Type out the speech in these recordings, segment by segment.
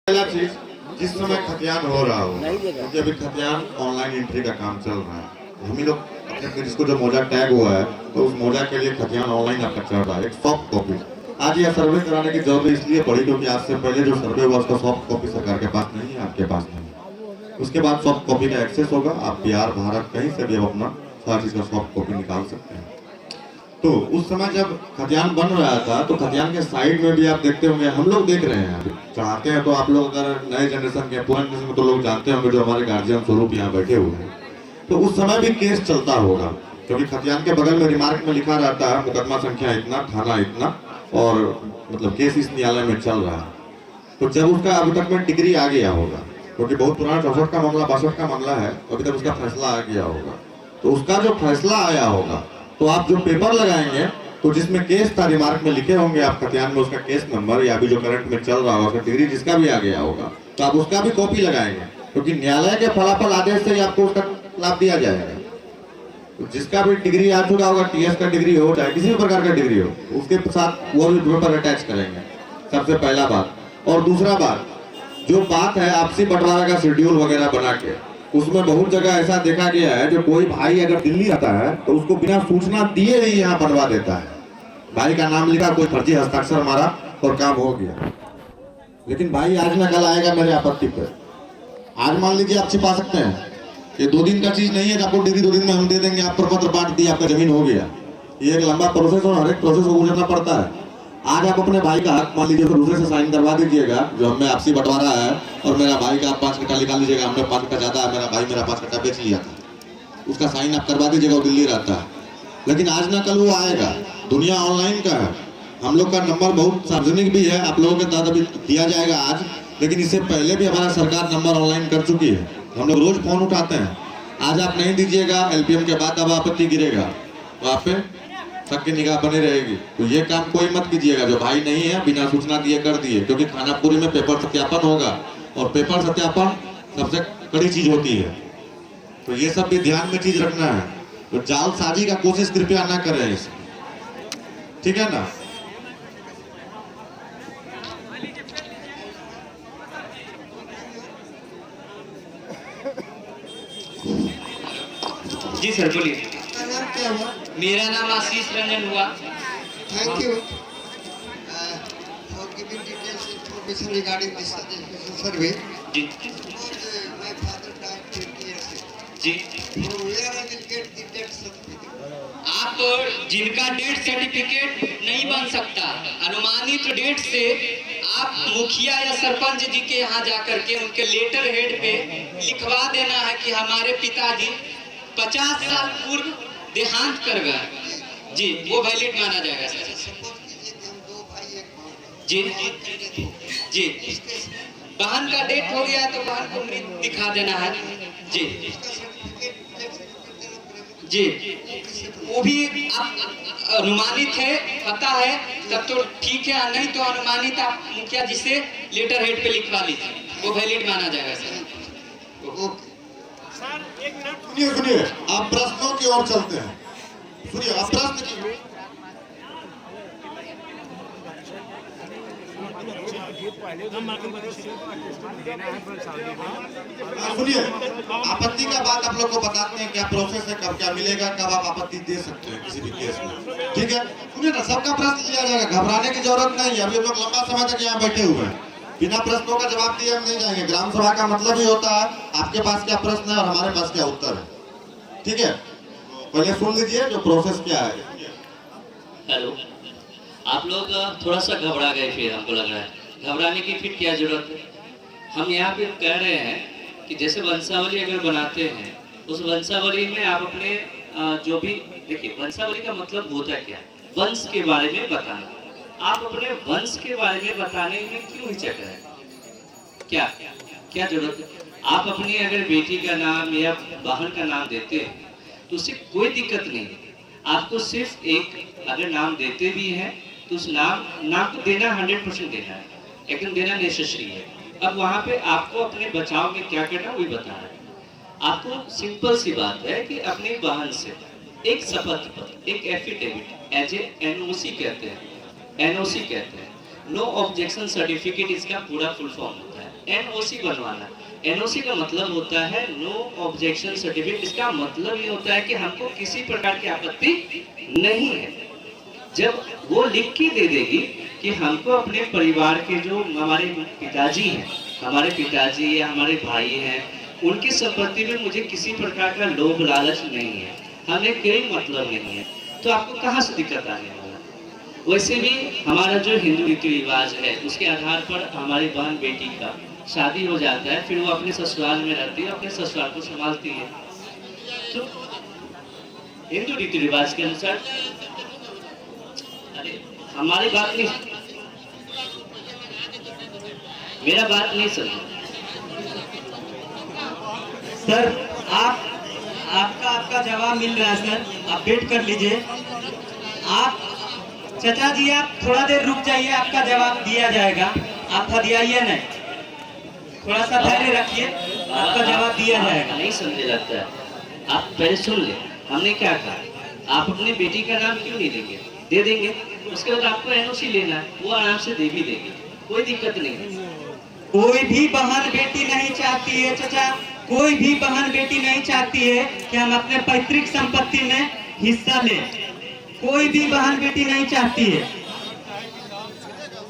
पहला चीज, जिस समय खतियान हो रहा हो, क्योंकि अभी खतियान ऑनलाइन एंट्री का काम चल रहा है, हम ही लोग अपने जिसको जो मोजा टैग हुआ है तो उस मोजा के लिए खतियान ऑनलाइन आपका चल रहा है, एक सॉफ्ट कॉपी। आज यह सर्वे कराने की जरूरत इसलिए पड़ी क्योंकि आज से पहले जो सर्वे हुआ उसका सॉफ्ट कॉपी सरकार के पास नहीं है, आपके पास नहीं है। उसके बाद सॉफ्ट कॉपी का एक्सेस होगा, आप बिहार भारत कहीं से भी अब अपना सारी चीज का सॉफ्ट कॉपी निकाल सकते हैं। तो उस समय जब खतियान बन रहा था तो खतियान के साइड में भी आप देखते होंगे, हम लोग देख रहे हैं, चाहते हैं तो आप लोग अगर नए जनरेशन के पुराने जनरेशन तो लोग जानते होंगे जो हमारे गार्जियन स्वरूप यहाँ बैठे हुए हैं, तो उस समय भी केस चलता होगा क्योंकि खतियान के बगल में रिमार्क में लिखा रहता है मुकदमा संख्या इतना, थाना इतना, और मतलब केस इस न्यायालय में चल रहा है। तो जब उसका अभी तक में डिग्री आ गया होगा, क्योंकि बहुत पुराना 64 का मामला 62 का मामला है, अभी तक उसका फैसला आ गया होगा, तो उसका जो फैसला आया होगा तो आप जो पेपर लगाएंगे तो जिसमें केस था रिमार्क में लिखे होंगे आप खतियान में उसका केस नंबर या अभी जो करंट में चल रहा होगा उसका डिग्री जिसका भी आ गया होगा तो आप उसका भी कॉपी लगाएंगे, क्योंकि न्यायालय के फलाफल आदेश से ही आपको उसका लाभ दिया जाएगा। तो जिसका भी डिग्री आ चुका होगा, टीएस का डिग्री हो चाहे किसी भी प्रकार का डिग्री हो, उसके साथ वो भी पेपर अटैच करेंगे, सबसे पहला बात। और दूसरा बात, जो बात है आपसी बंटवारा का शेड्यूल वगैरह बना के, उसमें बहुत जगह ऐसा देखा गया है जो कोई भाई अगर दिल्ली आता है तो उसको बिना सूचना दिए ही यहाँ बनवा देता है। भाई का नाम लिखा, कोई फर्जी हस्ताक्षर मारा और काम हो गया। लेकिन भाई आज ना कल आएगा मेरे आपत्ति पर। आज मान लीजिए आप छिपा सकते हैं, ये 2 दिन का चीज नहीं है, आपको डिग्री 2 दिन में हम दे देंगे, आप प्रपत्र बांट दिया, आपका जमीन हो गया। ये एक लंबा प्रोसेस और हर एक प्रोसेस को गुजरना पड़ता है। आज आप अपने भाई का हक मान लीजिए तो दूसरे से साइन करवा दीजिएगा, जो हमें आपसी बंटवारा है, और मेरा भाई का आप 5 कट्टा निकाल लीजिएगा, हमने 5 कट्टा ज्यादा है, मेरा भाई मेरा 5 कट्टा बेच लिया था, उसका साइन आप करवा दीजिएगा, वो दिल्ली रहता है। लेकिन आज ना कल वो आएगा, दुनिया ऑनलाइन का है, हम लोग का नंबर बहुत सार्वजनिक भी है, आप लोगों के तहत अभी दिया जाएगा आज, लेकिन इससे पहले भी हमारा सरकार नंबर ऑनलाइन कर चुकी है, हम लोग रोज फोन उठाते हैं। आज आप नहीं दीजिएगा, एलपीएम के बाद अब आपत्ति गिरेगा तो आप पे सबकी निगाह बनी रहेगी। तो ये काम कोई मत कीजिएगा, जो भाई नहीं है बिना सूचना दिए कर दिए, क्योंकि खानापुरी में पेपर सत्यापन होगा और पेपर सत्यापन सबसे कड़ी चीज होती है। तो ये सब भी ध्यान में चीज रखना है, तो जालसाजी का कोशिश कृपया ना करें इसमें, ठीक है ना। जी सर बोलिए। क्या हुआ? मेरा नाम आशीष रंजन हुआ। Thank you for giving details information regarding this survey. Ji My father died 20 years ago. Ji From where I will get the death certificate? आप जिनका डेथ सर्टिफिकेट नहीं बन सकता, अनुमानित डेट से आप मुखिया या सरपंच जी के यहाँ जाकर के उनके लेटर हेड पे लिखवा देना है कि हमारे पिताजी 50 साल पूर्व देहांत कर गए जी, वो वैलिड माना जाएगा सर। Suppose कीजिए कि हम 2 भाई 1 बहन जी हैं। जी बहन का डेट हो गया तो बहन को मृत दिखा देना है जी उसका certificate, death certificate देना पड़ेगा। जी। वो भी आप अनुमानित है, पता है तब तो ठीक है, नहीं तो अनुमानित आप मुखिया जी से लेटर हेड पे लिखवा लीजिए, वो वैलिड माना जाएगा सर। ओके। सुनिए सुनिए, आप प्रश्नों की ओर चलते हैं। सुनिए, आप प्रश्न की सुनिए, आपत्ति का बात आप लोग को बताते हैं, क्या प्रोसेस है, कब क्या मिलेगा, कब आप आपत्ति दे सकते हैं किसी भी केस में, ठीक है। सुनिए ना, सबका प्रश्न लिया जाएगा, घबराने की जरूरत नहीं है। अभी हम लोग लंबा समय तक यहाँ बैठे हुए हैं, बिना प्रश्नों का जवाब दिए हम नहीं जाएंगे। ग्राम सभा का मतलब ही होता है आपके पास क्या प्रश्न है और हमारे पास क्या उत्तर है, ठीक है। पहले सुन लीजिए जो प्रोसेस क्या है। हेलो, आप लोग थोड़ा सा घबरा गए, फिर हमको लग रहा है घबराने की फिर क्या जरूरत है। हम यहाँ पे कह रहे हैं कि जैसे वंशावली अगर बनाते हैं, उस वंशावली में आप अपने जो भी देखिए, वंशावली का मतलब होता है क्या, वंश के बारे में बताना। आप अपने वंश के बारे में बताने में क्यों हिचक रहे हैं, क्या क्या जरूरत है। आप अपनी अगर बेटी का नाम या बहन का नाम देते हैं तो उससे कोई दिक्कत नहीं है। आपको सिर्फ एक अगर नाम देते भी हैं तो उस नाम को देना 100% देना है, एकदम देना नेसेसरी है। अब वहाँ पे आपको अपने बचाव में क्या करना वही बताना है। आपको सिंपल सी बात है कि अपनी बहन से एक शपथ पत्र, एक एफिडेविट, एज ए एनओसी कहते हैं, नो ऑब्जेक्शन सर्टिफिकेट इसका पूरा फुल फॉर्म होता है। एनओसी बनवाना, एनओसी का मतलब होता है नो ऑब्जेक्शन सर्टिफिकेट। इसका मतलब ये होता है कि हमको किसी प्रकार की आपत्ति नहीं है। जब वो लिख के दे देगी कि हमको अपने परिवार के जो हमारे पिताजी हैं, हमारे पिताजी या हमारे भाई हैं, उनकी संपत्ति में मुझे किसी प्रकार का लोभ लालच नहीं है, हमें कोई मतलब नहीं है, तो आपको कहाँ से दिक्कत आने वाला। वैसे भी हमारा जो हिंदू रीति रिवाज है उसके आधार पर हमारी बहन बेटी का शादी हो जाता है, फिर वो अपने ससुराल में रहती है, अपने ससुराल को संभालती है। तो हिंदू रीति रिवाज के अनुसार अरे हमारी बात नहीं, मेरा बात नहीं समझो सर। आपका जवाब मिल रहा है सर, आप वेट कर लीजिए। आप चाचा जी आप थोड़ा देर रुक जाइए, आपका जवाब दिया जाएगा। आप हदियाइए नहीं, थोड़ा सा धैर्य रखिए, आपका जवाब दिया जाएगा। नहीं समझे लगता है। आप पहले सुन ले, हमने क्या कहा, आप अपनी बेटी का नाम क्यों नहीं देंगे, दे देंगे, उसके बाद आपको एनओसी लेना है, वो आराम से दे भी देंगे, कोई दिक्कत नहीं है। कोई भी बहन बेटी नहीं चाहती है चाचा, कोई भी बहन बेटी नहीं चाहती है कि हम अपने पैतृक संपत्ति में हिस्सा लें। कोई भी बहन बेटी नहीं चाहती है।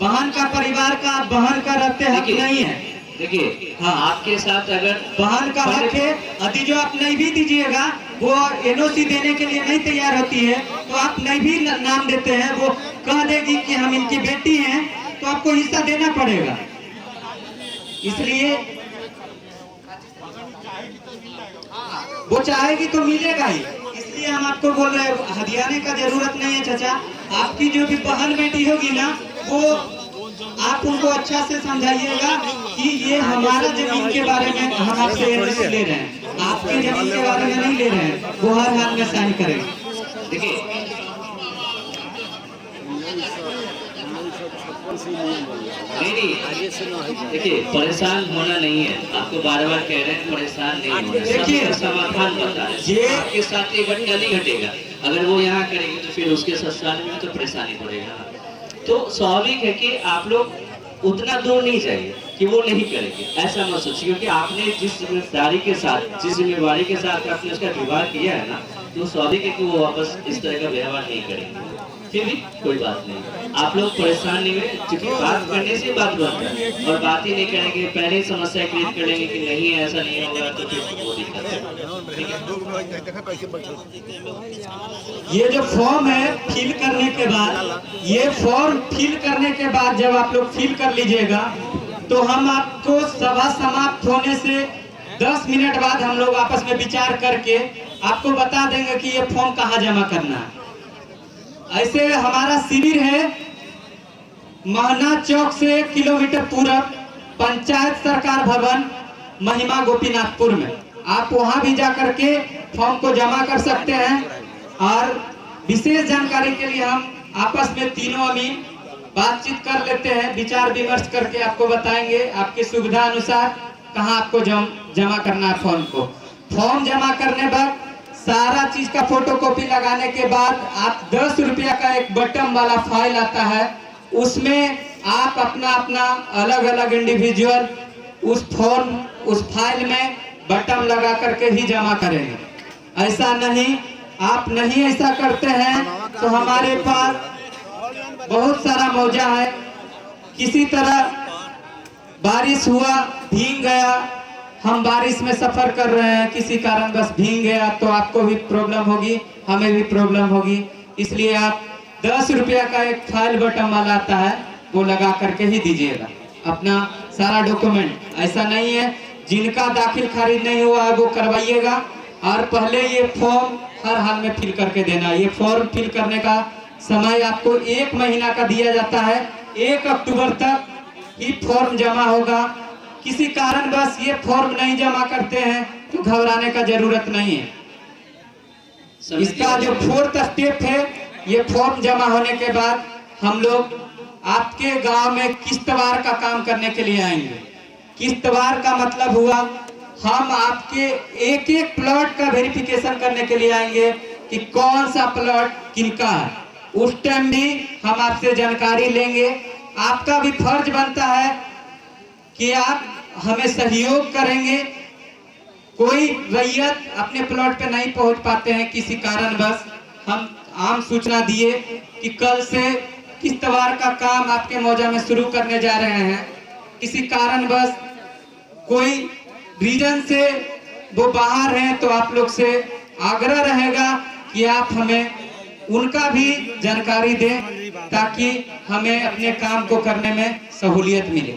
बहन का परिवार का बहन का रहते हक नहीं है। देखिए हाँ, आपके साथ अगर बहन का हक है, यदि जो आप नहीं भी दीजिएगा, वो एनओसी देने के लिए नहीं तैयार होती है, तो आप नहीं भी नाम देते हैं, वो कह देगी कि हम इनकी बेटी हैं, तो आपको हिस्सा देना पड़ेगा। इसलिए वो चाहेगी तो मिलेगा ही, इसलिए हम आपको बोल रहे हैं हदियाने का जरूरत नहीं है चाचा। आपकी जो भी बहन बेटी होगी ना, वो आप उनको अच्छा से समझाइएगा कि ये हमारा जमीन के बारे में हम आपसे एनओसी ले रहे हैं, आपके जमीन के बारे में नहीं ले रहे हैं, वो हर हाल में साइन करेंगे। देखिए नहीं, देखिए परेशान होना नहीं है, आपको बार बार कह रहे हैं परेशान नहीं होना। देखिए, समाधान बता रहे हैं, आपके साथ ये घटना नहीं घटेगा। अगर वो यहाँ करेंगे तो फिर उसके ससुराल में तो परेशानी पड़ेगा। तो स्वाभाविक है कि आप लोग उतना दूर नहीं जाइए कि वो नहीं करेंगे, ऐसा मत सोचिए, क्योंकि आपने जिस जिम्मेदारी के साथ, जिस जिम्मेवारी के साथ आपने उसका विवाह किया है ना, तो स्वाभाविक है कि वो वापस इस तरह का व्यवहार नहीं करेंगे। फिर भी कोई बात नहीं, आप लोग परेशान नहीं हुए, क्योंकि बात करने से बात बनता है, और बात ही नहीं करेंगे, पहले ही समस्या क्रिएट कर लेंगे कि नहीं ऐसा नहीं होगा, तो फिर वो दिक्कत है। ठीक है, ये जो फॉर्म है फिल करने के बाद, ये फॉर्म फिल करने के बाद जब आप लोग फिल कर लीजिएगा, तो हम आपको सभा समाप्त होने से 10 मिनट बाद हम लोग आपस में विचार करके आपको बता देंगे कि ये फॉर्म कहाँ जमा करना है। ऐसे हमारा शिविर है महना चौक से 1 किलोमीटर पूरब, पंचायत सरकार भवन, महिमा गोपीनाथपुर में। आप वहां भी जाकर के फॉर्म को जमा कर सकते हैं। और विशेष जानकारी के लिए हम आपस में तीनों अमीन बातचीत कर लेते हैं, विचार विमर्श करके आपको बताएंगे आपकी सुविधा अनुसार कहाँ आपको जमा करना है फॉर्म को। फॉर्म जमा करने बाद सारा चीज का फोटोकॉपी लगाने के बाद आप 10 रुपया का एक बटन वाला फाइल आता है, उसमें आप अपना अपना अलग अलग इंडिविजुअल उस फॉर्म, उस फाइल में बटन लगा करके ही जमा करेंगे। ऐसा नहीं, आप नहीं ऐसा करते हैं तो हमारे पास बहुत सारा मौजा है। किसी तरह बारिश हुआ, भीग गया, हम बारिश में सफर कर रहे हैं, किसी कारण बस भीग गया, तो आपको भी प्रॉब्लम होगी, हमें भी प्रॉब्लम होगी। इसलिए आप 10 रुपया का एक फाइल बटन वाला आता है, वो लगा करके ही दीजिएगा अपना सारा डॉक्यूमेंट। ऐसा नहीं है जिनका दाखिल खारिज नहीं हुआ है वो करवाइएगा, और पहले ये फॉर्म हर हाल में फिल करके देना। ये फॉर्म फिल करने का समय आपको 1 महीना का दिया जाता है, 1 अक्टूबर तक ही फॉर्म जमा होगा। किसी कारण बस ये फॉर्म नहीं जमा करते हैं तो घबराने का जरूरत नहीं है। इसका जो 4th स्टेप है, ये फॉर्म जमा होने के बाद हम लोग आपके गांव में किस्तवार का काम करने के लिए आएंगे। किस्तवार का मतलब हुआ हम आपके एक एक प्लॉट का वेरिफिकेशन करने के लिए आएंगे कि कौन सा प्लॉट किनका है। उस टाइम भी हम आपसे जानकारी लेंगे आपका भी फर्ज बनता है कि आप हमें सहयोग करेंगे। कोई रैयत अपने प्लॉट पे नहीं पहुंच पाते हैं किसी कारणवश, हम आम सूचना दिए कि कल से किश्तवाड़ का काम आपके मौजा में शुरू करने जा रहे हैं। किसी कारणवश कोई रीजन से वो बाहर हैं तो आप लोग से आग्रह रहेगा कि आप हमें उनका भी जानकारी दें ताकि हमें अपने काम को करने में सहूलियत मिले।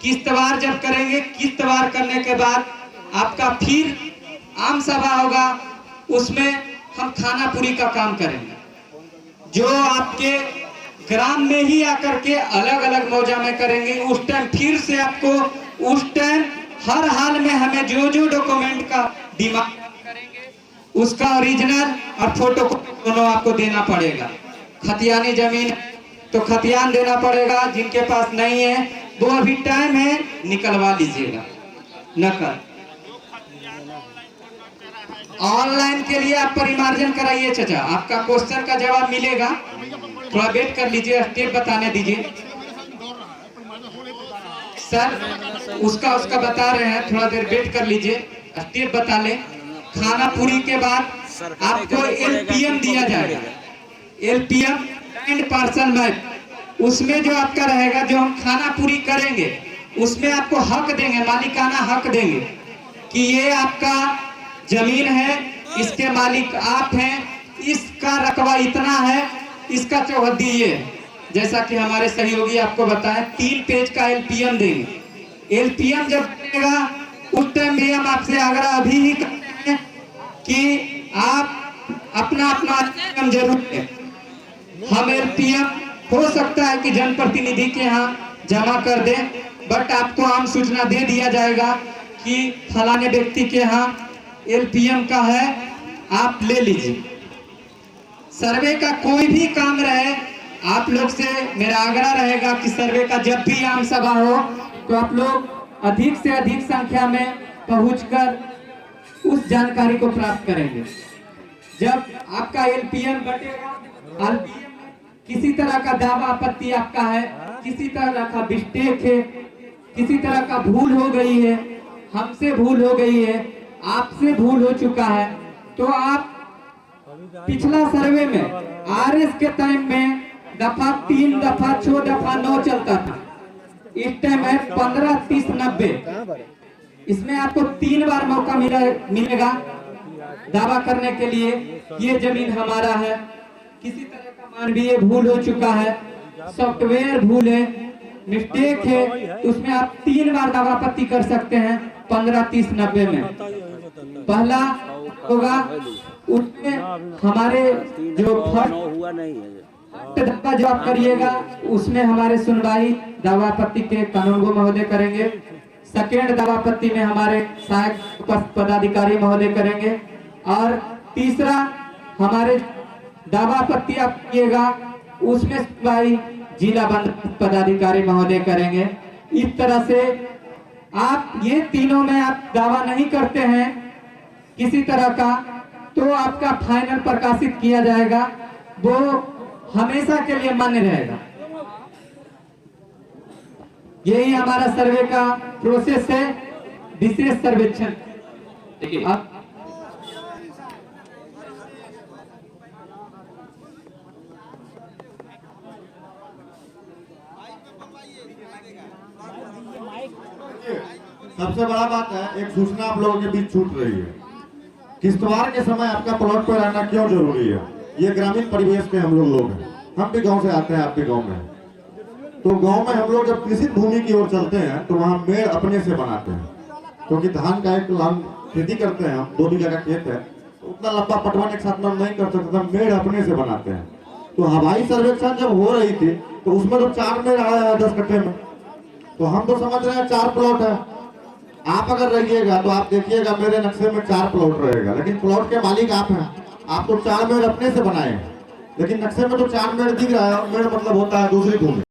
किश्तवाड़ जब करेंगे, किश्तवाड़ करने के बाद आपका फिर आम सभा होगा, उसमें हम खाना पूरी का काम करेंगे। जो आपके ग्राम में ही आकर के अलग अलग मौजा में करेंगे, उस टाइम फिर से आपको उस टाइम हर हाल में हमें जो जो डॉक्यूमेंट का डिमांड करेंगे उसका ओरिजिनल और फोटो दोनों आपको देना पड़ेगा। खतियानी जमीन तो खतियान देना पड़ेगा, जिनके पास नहीं है वो अभी टाइम है, निकलवा लीजिएगा नकल। ऑनलाइन के लिए आप परिमार्जन कराइए चाचा, आपका क्वेश्चन का जवाब मिलेगा, थोड़ा वेट कर लीजिए, स्टेप बताने दीजिए सर। उसका बता रहे हैं, थोड़ा देर वेट कर लीजिए, स्टेप बता ले। खाना पूरी के बाद आपको एलपीएम दिया जाएगा, एलपीएम एंड पार्सल मैप। उसमें जो आपका रहेगा, जो हम खाना पूरी करेंगे उसमें आपको हक देंगे, मालिकाना हक देंगे कि ये आपका जमीन है, इसके मालिक आप हैं, इसका रकबा इतना है, इसका चौहद्दी ये है। जैसा कि हमारे सहयोगी आपको बताएं, 3 पेज का एलपीएम देंगे। एलपीएम जब देगा उस टाइम भी हम आपसे आग्रह अभी ही करते हैं कि आप अपना एलपीएम जरूर दें। हम एलपीएम हो सकता है कि जनप्रतिनिधि के यहाँ जमा कर दें, बट आपको आम सूचना दे दिया जाएगा कि फलाने व्यक्ति के यहाँ एलपीएम का है, आप ले लीजिए। सर्वे का कोई भी काम रहे, आप लोग से मेरा आग्रह रहेगा कि सर्वे का जब भी आम सभा हो तो आप लोग अधिक से अधिक संख्या में पहुंचकर उस जानकारी को प्राप्त करेंगे। जब आपका एलपीएम बटेगा, एलपीएम में किसी तरह का दावा आपत्ति आपका है, किसी तरह का मिस्टेक है, किसी तरह का भूल हो गई है, हमसे भूल हो गई है, आपसे भूल हो चुका है, तो आप पिछला सर्वे में आरएस के टाइम में दफा 3, दफा 6, दफा 9 चलता था, इस टाइम है 15, 30, 90। इसमें आपको 3 बार मौका मिलेगा दावा करने के लिए ये जमीन हमारा है। किसी तरह का मानवीय भूल हो चुका है, सॉफ्टवेयर भूल है, मिस्टेक है, तो उसमें आप 3 बार दावा आपत्ति कर सकते हैं 15, 30, 90 में। पहला होगा उसमें हमारे जो फर्स्ट जो आप करिएगा उसमें हमारे सुनवाई दावा आपत्ति के कानूनगो महोदय करेंगे। सेकेंड दावा आपत्ति में हमारे सहायक पदाधिकारी महोदय करेंगे, और तीसरा हमारे दावा आपत्ति आप करिएगा उसमें सुनवाई जिला बंद पदाधिकारी महोदय करेंगे। इस तरह से आप ये तीनों में आप दावा नहीं करते हैं किसी तरह का, तो आपका फाइनल प्रकाशित किया जाएगा, वो हमेशा के लिए मान्य रहेगा। यही हमारा सर्वे का प्रोसेस है, विशेष सर्वेक्षण। देखिए सबसे बड़ा बात है, एक सूचना आप लोगों के बीच छूट रही है। किश्तवाड़ के समय आपका प्लॉट पर रहना क्यों जरूरी है? ये ग्रामीण परिवेश के हम लोग हैं, हम भी गांव से आते हैं, आप भी गांव में हैं। तो गांव में हम लोग जब कृषि भूमि की ओर चलते हैं तो वहाँ मेड़ अपने से बनाते हैं, क्योंकि धान का एक खेती करते हैं, हम 2 बीघा का खेत है, तो उतना लंबा पटवन एक साथ में नहीं कर सकते, तो मेड़ अपने से बनाते हैं। तो हवाई सर्वेक्षण जब हो रही थी तो उसमें तो 4 मेड़ आया है 10 कट्ठे में, तो हम तो समझ रहे हैं 4 प्लॉट है। आप अगर रहिएगा तो आप देखिएगा मेरे नक्शे में 4 प्लॉट रहेगा, लेकिन प्लॉट के मालिक आप हैं, आप तो 4 मेड़ अपने से बनाए हैं, लेकिन नक्शे में तो 4 मेड़ दिख रहा है, और मेड़ मतलब होता है दूसरी भूमि।